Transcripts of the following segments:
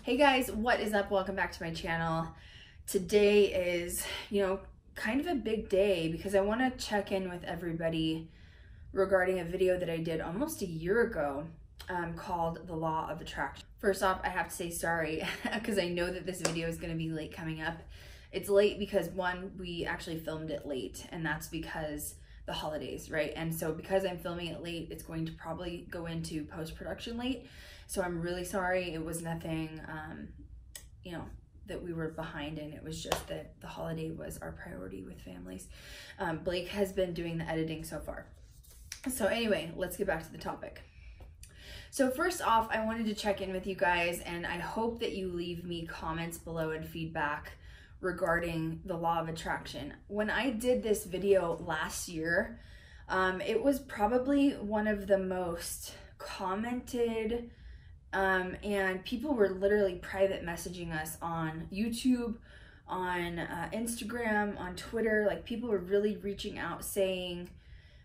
Hey guys, what is up? Welcome back to my channel. Today is, kind of a big day because I want to check in with everybody regarding a video that I did almost a year ago called The Law of Attraction. First off, I have to say sorry because I know that this video is going to be late coming up. It's late because one, we actually filmed it late, and that's because the holidays, right? And so because I'm filming it late, it's going to probably go into post-production late. So I'm really sorry. It was nothing, that we were behind in. It was just that the holiday was our priority with families. Blake has been doing the editing so far. So anyway, let's get back to the topic. So first off, I wanted to check in with you guys, and I hope that you leave me comments below and feedback regarding the law of attraction. When I did this video last year, it was probably one of the most commented, and people were literally private messaging us on YouTube, on Instagram, on Twitter. Like, people were really reaching out saying,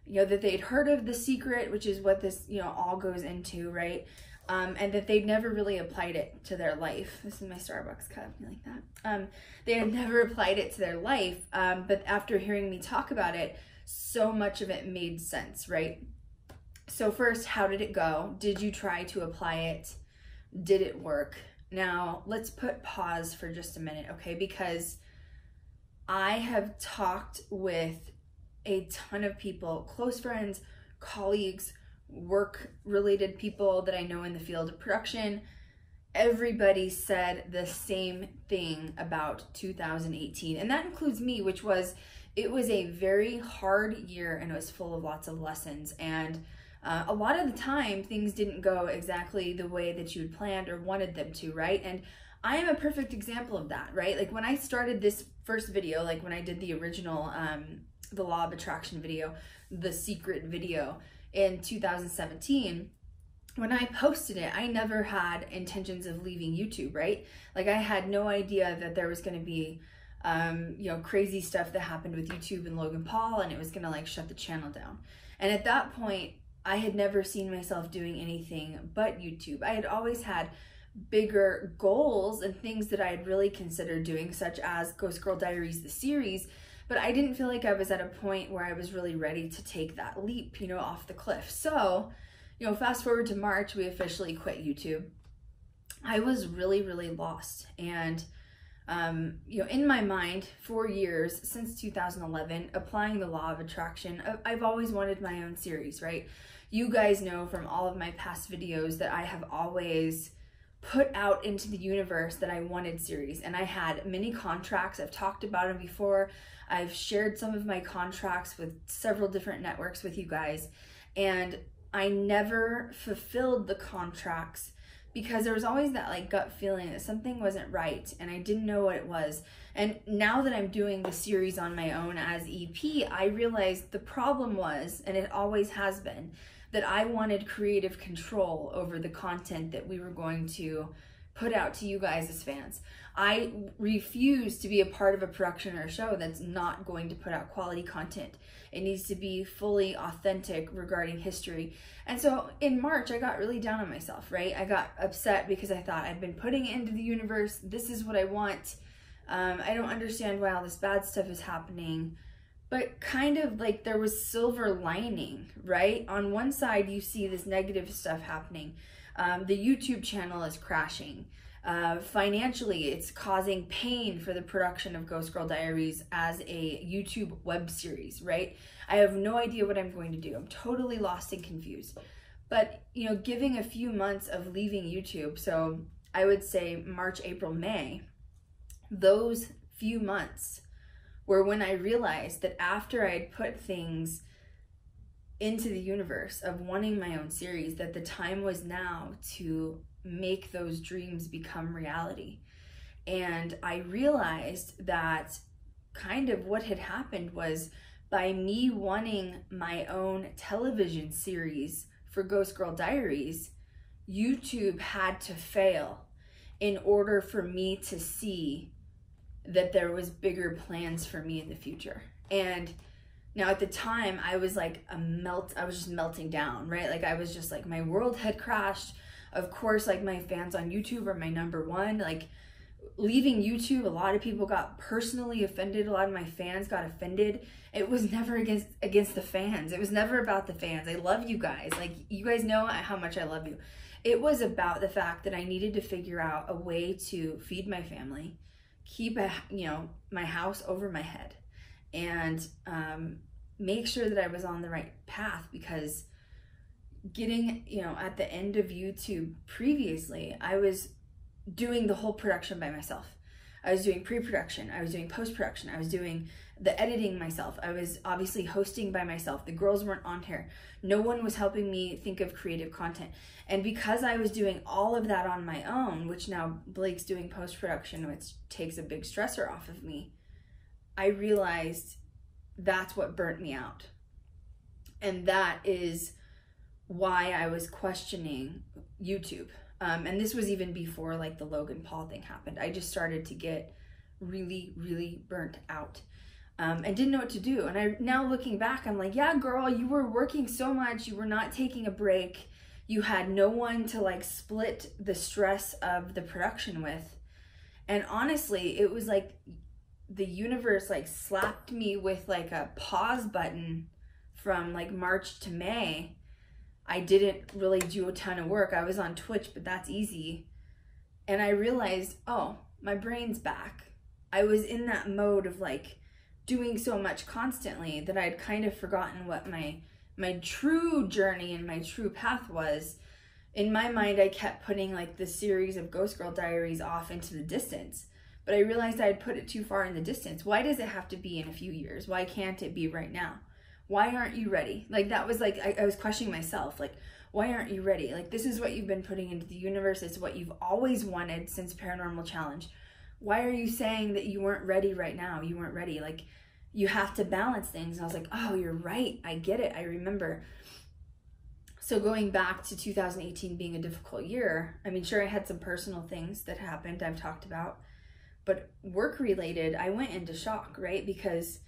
that they'd heard of The Secret, which is what this, all goes into, right? And that they'd never really applied it to their life. This is my Starbucks cup, you like that? They had never applied it to their life, but after hearing me talk about it, so much of it made sense, right? So first, how did it go? Did you try to apply it? Did it work? Now, let's put pause for just a minute, okay? Because I have talked with a ton of people, close friends, colleagues, work-related people that I know in the field of production. Everybody said the same thing about 2018, and that includes me, which was, it was a very hard year and it was full of lots of lessons, and a lot of the time things didn't go exactly the way that you had planned or wanted them to, right? And I am a perfect example of that, right? Like, when I started this first video, like when I did the original The Law of Attraction video, The Secret video in 2017, when I posted it, I never had intentions of leaving YouTube, right? Like, I had no idea that there was going to be crazy stuff that happened with YouTube and Logan Paul, and it was going to like shut the channel down. And at that point, I had never seen myself doing anything but YouTube. I had always had bigger goals and things that I had really considered doing, such as Ghost Girl Diaries, the series, but I didn't feel like I was at a point where I was really ready to take that leap, off the cliff. So, fast forward to March, we officially quit YouTube. I was really, really lost. And, in my mind, for years, since 2011, applying the law of attraction, I've always wanted my own series, right? You guys know from all of my past videos that I have always put out into the universe that I wanted series, and I had many contracts. I've talked about them before. I've shared some of my contracts with several different networks with you guys, and I never fulfilled the contracts because there was always that like gut feeling that something wasn't right, and I didn't know what it was. And now that I'm doing the series on my own as EP, I realized the problem was, and it always has been, that I wanted creative control over the content that we were going to put out to you guys as fans. I refuse to be a part of a production or a show that's not going to put out quality content. It needs to be fully authentic regarding history. And so in March, I got really down on myself, right? I got upset because I thought I'd been putting it into the universe. This is what I want. I don't understand why all this bad stuff is happening. But kind of like there was silver lining, right? On one side, you see this negative stuff happening. The YouTube channel is crashing. Financially, it's causing pain for the production of Ghost Girl Diaries as a YouTube web series, right? I have no idea what I'm going to do. I'm totally lost and confused. But, giving a few months of leaving YouTube, so I would say March, April, May, those few months were when I realized that after I'd put things into the universe of wanting my own series, that the time was now to make those dreams become reality. And I realized that kind of what had happened was, by me wanting my own television series for Ghost Girl Diaries, YouTube had to fail in order for me to see that there was bigger plans for me in the future. And now at the time, I was like I was just melting down, right? Like, I was just like, my world had crashed. Of course, like my fans on YouTube are my number one. Like leaving YouTube, a lot of people got personally offended. A lot of my fans got offended. It was never against the fans. It was never about the fans. I love you guys. Like, you guys know how much I love you. It was about the fact that I needed to figure out a way to feed my family, keep my house over my head, and make sure that I was on the right path, because getting, at the end of YouTube previously, I was doing the whole production by myself. I was doing pre-production, I was doing post-production, I was doing the editing myself, I was obviously hosting by myself. The girls weren't on here. No one was helping me think of creative content. And because I was doing all of that on my own, which now Blake's doing post-production, which takes a big stressor off of me, I realized that's what burnt me out. And that is why I was questioning YouTube. And this was even before like the Logan Paul thing happened. I just started to get really, really burnt out and didn't know what to do. And now looking back, I'm like, yeah, girl, you were working so much. You were not taking a break. You had no one to like split the stress of the production with. And honestly, it was like the universe like slapped me with like a pause button from like March to May. I didn't really do a ton of work. I was on Twitch, but that's easy. And I realized, oh, my brain's back. I was in that mode of like doing so much constantly that I'd kind of forgotten what my true journey and my true path was. In my mind, I kept putting like the series of Ghost Girl Diaries off into the distance, but I realized I had put it too far in the distance. Why does it have to be in a few years? Why can't it be right now? Why aren't you ready? Like that was like, I was questioning myself, like, why aren't you ready? Like, this is what you've been putting into the universe. It's what you've always wanted since Paranormal Challenge. Why are you saying that you weren't ready right now? You weren't ready. Like, you have to balance things. And I was like, oh, you're right. I get it. I remember. So going back to 2018 being a difficult year, I mean, sure, I had some personal things that happened I've talked about, but work related, I went into shock, right? Because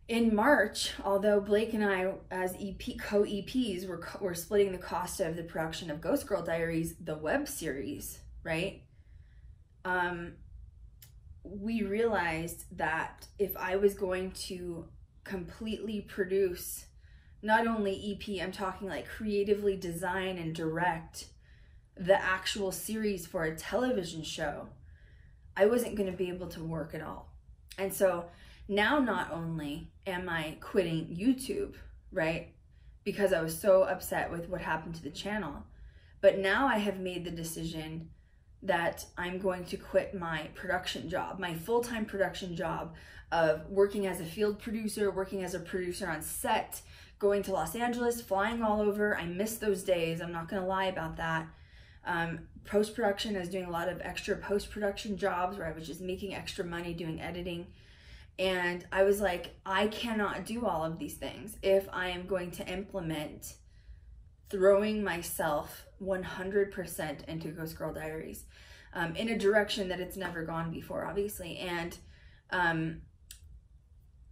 in March, although Blake and I, as co-EPs, were splitting the cost of the production of Ghost Girl Diaries, the web series, right? We realized that if I was going to completely produce not only EP, I'm talking like creatively design and direct the actual series for a television show, I wasn't going to be able to work at all. And so now not only am I quitting YouTube, right, because I was so upset with what happened to the channel, but now I have made the decision that I'm going to quit my production job, my full-time production job of working as a field producer, working as a producer on set, going to Los Angeles, flying all over. I miss those days. I'm not going to lie about that. Post-production, I was doing a lot of extra post-production jobs where I was just making extra money doing editing. And I was like, I cannot do all of these things if I am going to implement throwing myself 100% into Ghost Girl Diaries in a direction that it's never gone before, obviously. And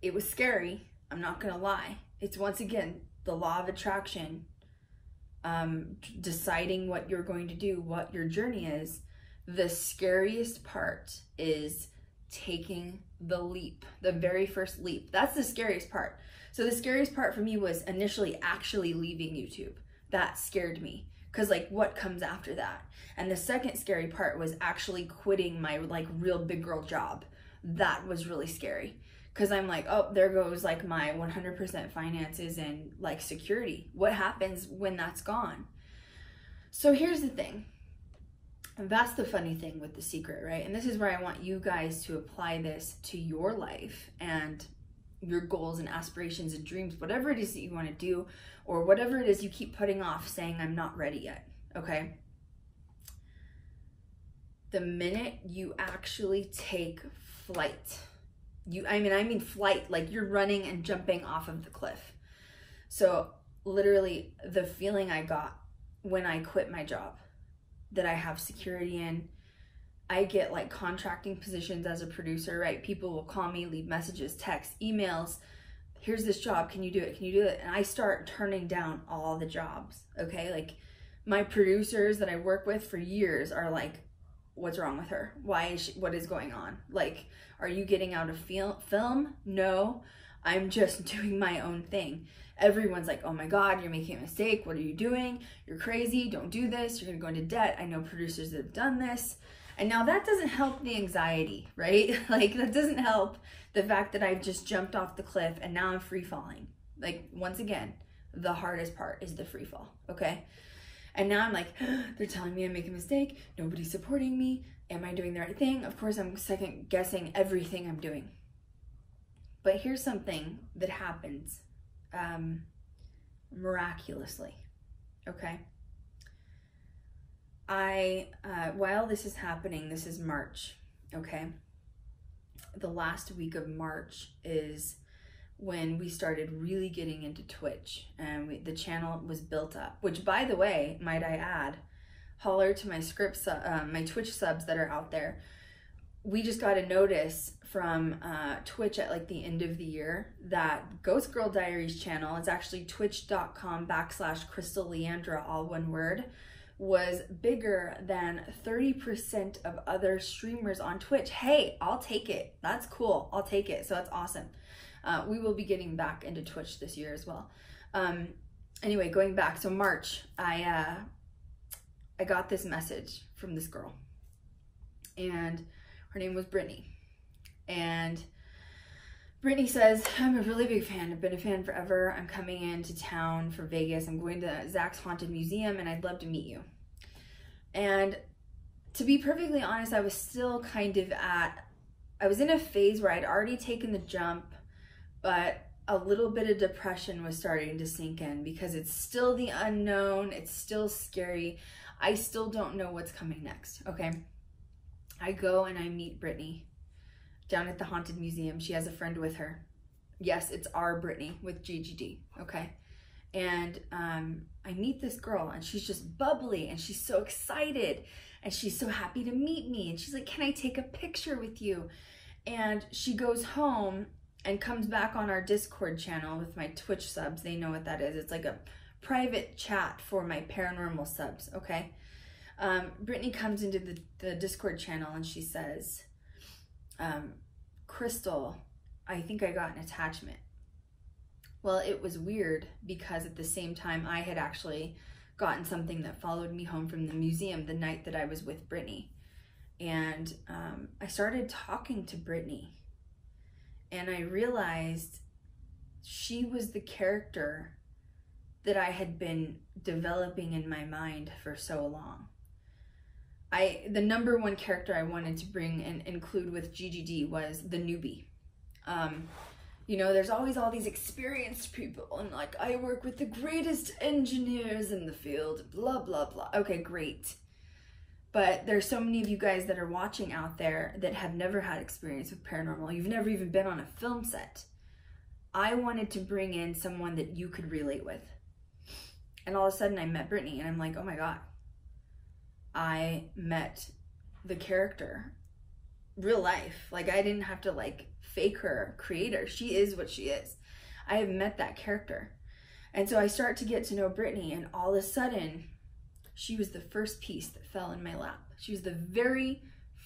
it was scary. I'm not going to lie. It's once again, the law of attraction, deciding what you're going to do, what your journey is. The scariest part is taking the leap, the very first leap. That's the scariest part. So the scariest part for me was initially actually leaving YouTube. That scared me, because like what comes after that? And the second scary part was actually quitting my like real big girl job. That was really scary, because I'm like, oh, there goes like my 100% finances and like security. What happens when that's gone? So here's the thing. And that's the funny thing with The Secret, right? And this is where I want you guys to apply this to your life and your goals and aspirations and dreams, whatever it is that you want to do, or whatever it is you keep putting off saying, I'm not ready yet, okay? The minute you actually take flight, I mean flight, like you're running and jumping off of the cliff. So literally the feeling I got when I quit my job, that I have security in, I get like contracting positions as a producer, right? People will call me, leave messages, texts, emails. Here's this job. Can you do it? Can you do it? And I start turning down all the jobs. Okay. Like My producers that I work with for years are like, what's wrong with her? Why is she, what is going on? Like, are you getting out of film? No, I'm just doing my own thing. Everyone's like, oh my God, you're making a mistake. What are you doing? You're crazy. Don't do this. You're going to go into debt. I know producers that have done this. And now that doesn't help the anxiety, right? Like, that doesn't help the fact that I've just jumped off the cliff and now I'm free falling. Like, once again, the hardest part is the free fall, okay? And now I'm like, they're telling me I make a mistake. Nobody's supporting me. Am I doing the right thing? Of course, I'm second guessing everything I'm doing. But here's something that happens miraculously, okay? While this is happening, this is March, okay? The last week of March is when we started really getting into Twitch, and the channel was built up, which, by the way, might I add, holler to my my Twitch subs that are out there. We just got a notice from Twitch at like the end of the year that Ghost Girl Diaries channel, it's actually twitch.com/Krystal Leandra, all one word, was bigger than 30% of other streamers on Twitch. Hey, I'll take it. That's cool. I'll take it. So that's awesome. We will be getting back into Twitch this year as well. Anyway, going back, so March, I got this message from this girl, and her name was Brittany. And Brittany says, I'm a really big fan. I've been a fan forever. I'm coming into town for Vegas. I'm going to Zach's Haunted Museum, and I'd love to meet you. And to be perfectly honest, I was still kind of I was in a phase where I'd already taken the jump, but a little bit of depression was starting to sink in because it's still the unknown. It's still scary. I still don't know what's coming next, okay? I go and I meet Brittany down at the Haunted Museum. She has a friend with her. Yes, it's our Brittany with GGD, okay? And I meet this girl, and she's just bubbly, and she's so excited, and she's so happy to meet me. And she's like, can I take a picture with you? And she goes home and comes back on our Discord channel with my Twitch subs. They know what that is. It's like a private chat for my paranormal subs, okay? Brittany comes into the Discord channel, and she says, Krystal, I think I got an attachment. Well, it was weird because at the same time I had actually gotten something that followed me home from the museum the night that I was with Brittany. And I started talking to Brittany, and I realized she was the character that I had been developing in my mind for so long. The number one character I wanted to bring and include with GGD was the newbie. You know, there's always all these experienced people, and like, I work with the greatest engineers in the field, blah, blah, blah. Okay, great. But there's so many of you guys that are watching out there that have never had experience with paranormal. You've never even been on a film set. I wanted to bring in someone that you could relate with. And all of a sudden I met Brittany, and I'm like, oh my God. I met the character, real life. Like, I didn't have to like fake her, create her. She is what she is. I have met that character. And so I start to get to know Brittany, and all of a sudden she was the first piece that fell in my lap. She was the very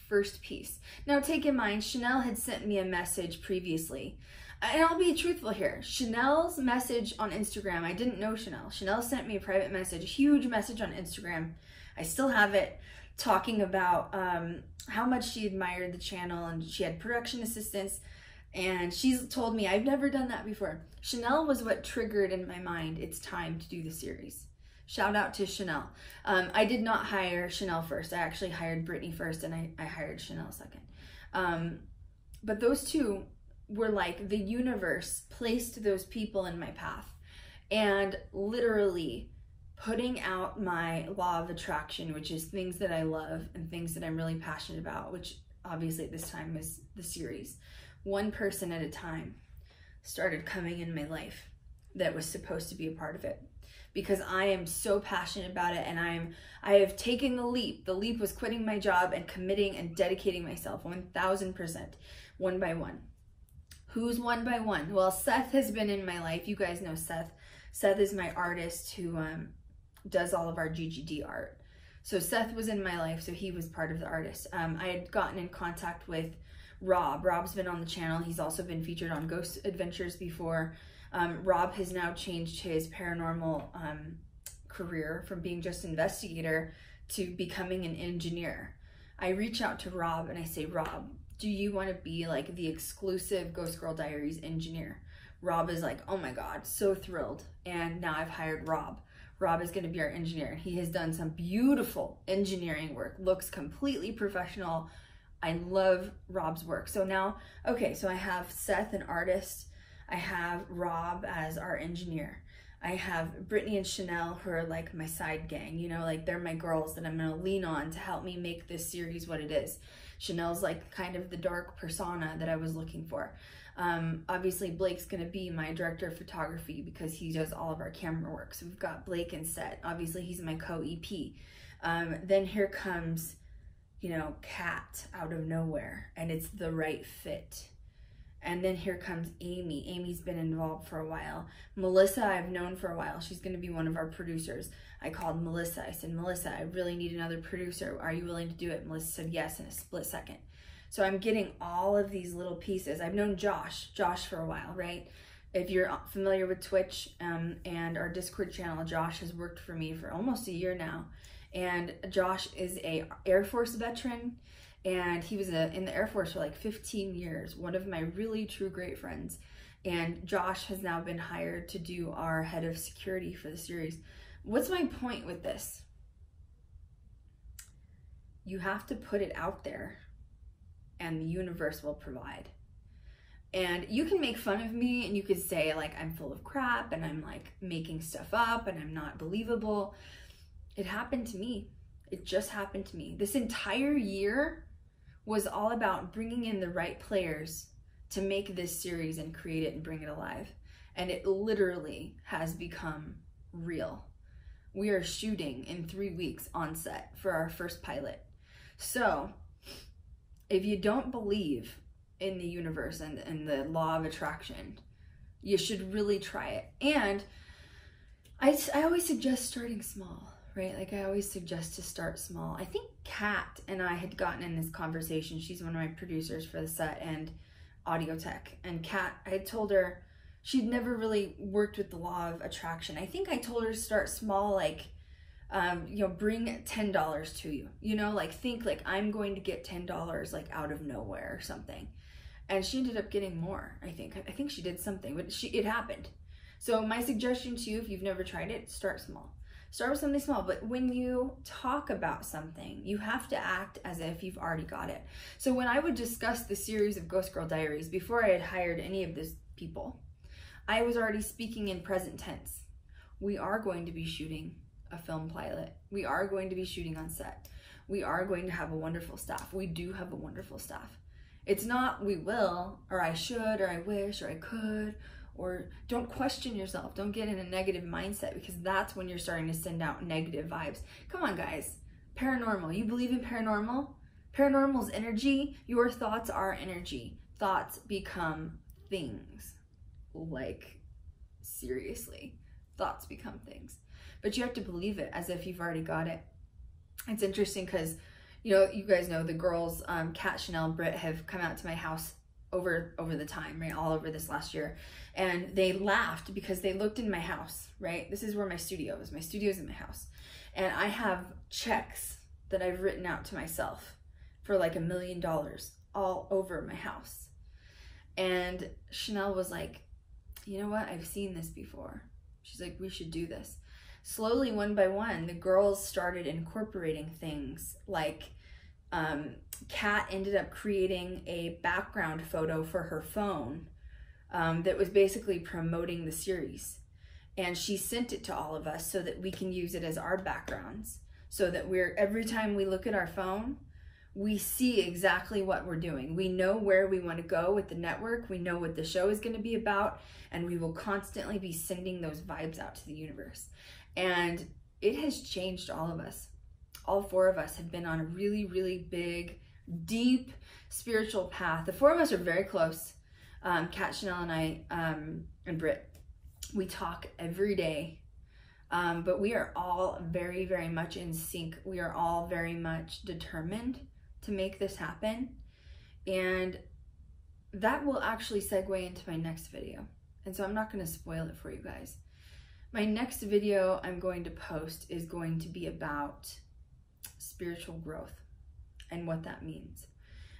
first piece. Now take in mind, Chanel had sent me a message previously. And I'll be truthful here. Chanel's message on Instagram, I didn't know Chanel. Chanel sent me a private message, a huge message on Instagram. I still have it, talking about how much she admired the channel, and she had production assistants, and she's told me, I've never done that before. Chanel was what triggered in my mind, it's time to do the series. Shout out to Chanel. I did not hire Chanel first. I actually hired Brittany first, and I hired Chanel second. But those two were like the universe placed those people in my path, and literally putting out my law of attraction, which is things that I love and things that I'm really passionate about, which obviously at this time is the series. One person at a time started coming in my life that was supposed to be a part of it, because I am so passionate about it, and I have taken the leap. The leap was quitting my job and committing and dedicating myself 1000%, one by one. Who's one by one? Well, Seth has been in my life. You guys know Seth. Seth is my artist who does all of our GGD art. So Seth was in my life, so he was part of the artist. I had gotten in contact with Rob. Rob's been on the channel. He's also been featured on Ghost Adventures before. Rob has now changed his paranormal career from being just investigator to becoming an engineer. I reach out to Rob and I say, Rob, do you want to be like the exclusive Ghost Girl Diaries engineer? Rob is like, oh my God, so thrilled. And now I've hired Rob. Rob is going to be our engineer. He has done some beautiful engineering work, looks completely professional. I love Rob's work. So now, okay, so I have Seth, an artist. I have Rob as our engineer. I have Brittany and Chanel, who are like my side gang, you know, like they're my girls that I'm going to lean on to help me make this series what it is. Chanel's like kind of the dark persona that I was looking for. Obviously Blake's going to be my director of photography because he does all of our camera work. So we've got Blake and Set. Obviously he's my co-EP. Then here comes, you know, Kat out of nowhere, and it's the right fit. And then here comes Amy. Amy's been involved for a while. Melissa, I've known for a while. She's going to be one of our producers. I called Melissa. I said, Melissa, I really need another producer. Are you willing to do it? Melissa said yes in a split second. So I'm getting all of these little pieces. I've known Josh for a while, right? If you're familiar with Twitch and our Discord channel, Josh has worked for me for almost a year now. And Josh is a Air Force veteran. And he was in the Air Force for like 15 years, one of my really true great friends. And Josh has now been hired to do our head of security for the series. What's my point with this? You have to put it out there and the universe will provide. And you can make fun of me and you could say like I'm full of crap and I'm like making stuff up and I'm not believable. It happened to me. It just happened to me. This entire year was all about bringing in the right players to make this series and create it and bring it alive. And it literally has become real. We are shooting in 3 weeks on set for our first pilot. So if you don't believe in the universe and the law of attraction, you should really try it. And I always suggest starting small. Right? Like I always suggest to start small. I think Kat and I had gotten in this conversation. She's one of my producers for the set and audio tech. And Kat, I had told her she'd never really worked with the law of attraction. I think I told her to start small, like, you know, bring $10 to you. You know, like think like I'm going to get $10 like out of nowhere or something. And she ended up getting more, I think. I think she did something, but it happened. So my suggestion to you, if you've never tried it, start small. Start with something small, but when you talk about something, you have to act as if you've already got it. So when I would discuss the series of Ghost Girl Diaries, before I had hired any of these people, I was already speaking in present tense. We are going to be shooting a film pilot. We are going to be shooting on set. We are going to have a wonderful staff. We do have a wonderful staff. It's not we will, or I should, or I wish, or I could, or don't question yourself. Don't get in a negative mindset because that's when you're starting to send out negative vibes. Come on, guys. Paranormal. You believe in paranormal? Paranormal's energy. Your thoughts are energy. Thoughts become things. Like, seriously. Thoughts become things. But you have to believe it as if you've already got it. It's interesting because, you know, you guys know the girls, Kat, Chanel, and Britt have come out to my house over the time, right, all over this last year, and they laughed because they looked in my house, right? This is where my studio is. My studio's in my house, and I have checks that I've written out to myself for like $1 million all over my house. And Chanel was like, you know what, I've seen this before. She's like, we should do this. Slowly, one by one, the girls started incorporating things like Kat ended up creating a background photo for her phone that was basically promoting the series. And she sent it to all of us so that we can use it as our backgrounds. So that every time we look at our phone, we see exactly what we're doing. We know where we want to go with the network. We know what the show is going to be about. And we will constantly be sending those vibes out to the universe. And it has changed all of us. All 4 of us have been on a really, really big, deep spiritual path. The 4 of us are very close. Kat, Chanel, and I, and Britt. We talk every day. But we are all very, very much in sync. We are all very much determined to make this happen. And that will actually segue into my next video. And so I'm not going to spoil it for you guys. My next video I'm going to post is going to be about spiritual growth and what that means.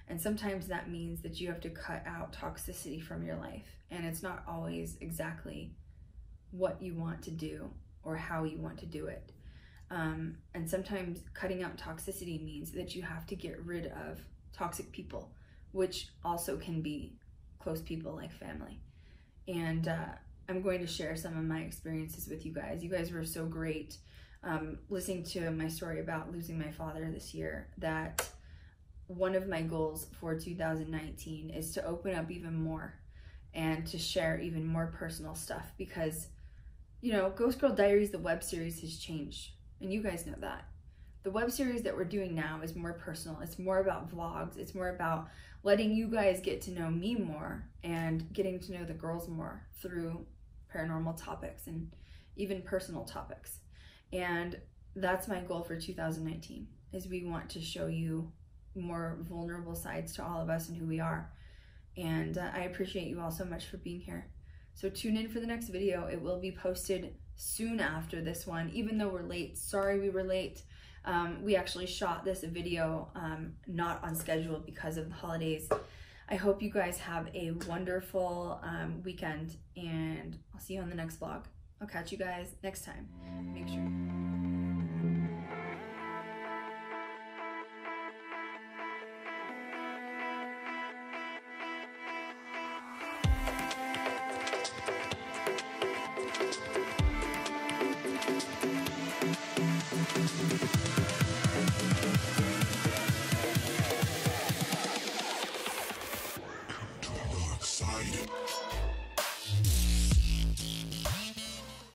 And sometimes that means that you have to cut out toxicity from your life. And it's not always exactly what you want to do or how you want to do it. And sometimes cutting out toxicity means that you have to get rid of toxic people, which also can be close people like family. And I'm going to share some of my experiences with you guys. You guys were so great listening to my story about losing my father this year, that one of my goals for 2019 is to open up even more and to share even more personal stuff, because, you know, Ghost Girl Diaries, the web series, has changed, and you guys know that. The web series that we're doing now is more personal. It's more about vlogs. It's more about letting you guys get to know me more and getting to know the girls more through paranormal topics and even personal topics. And that's my goal for 2019, is we want to show you more vulnerable sides to all of us and who we are. And I appreciate you all so much for being here. So tune in for the next video. It will be posted soon after this one, even though we're late. Sorry we were late. We actually shot this video not on schedule because of the holidays. I hope you guys have a wonderful weekend, and I'll see you on the next vlog. I'll catch you guys next time. Make sure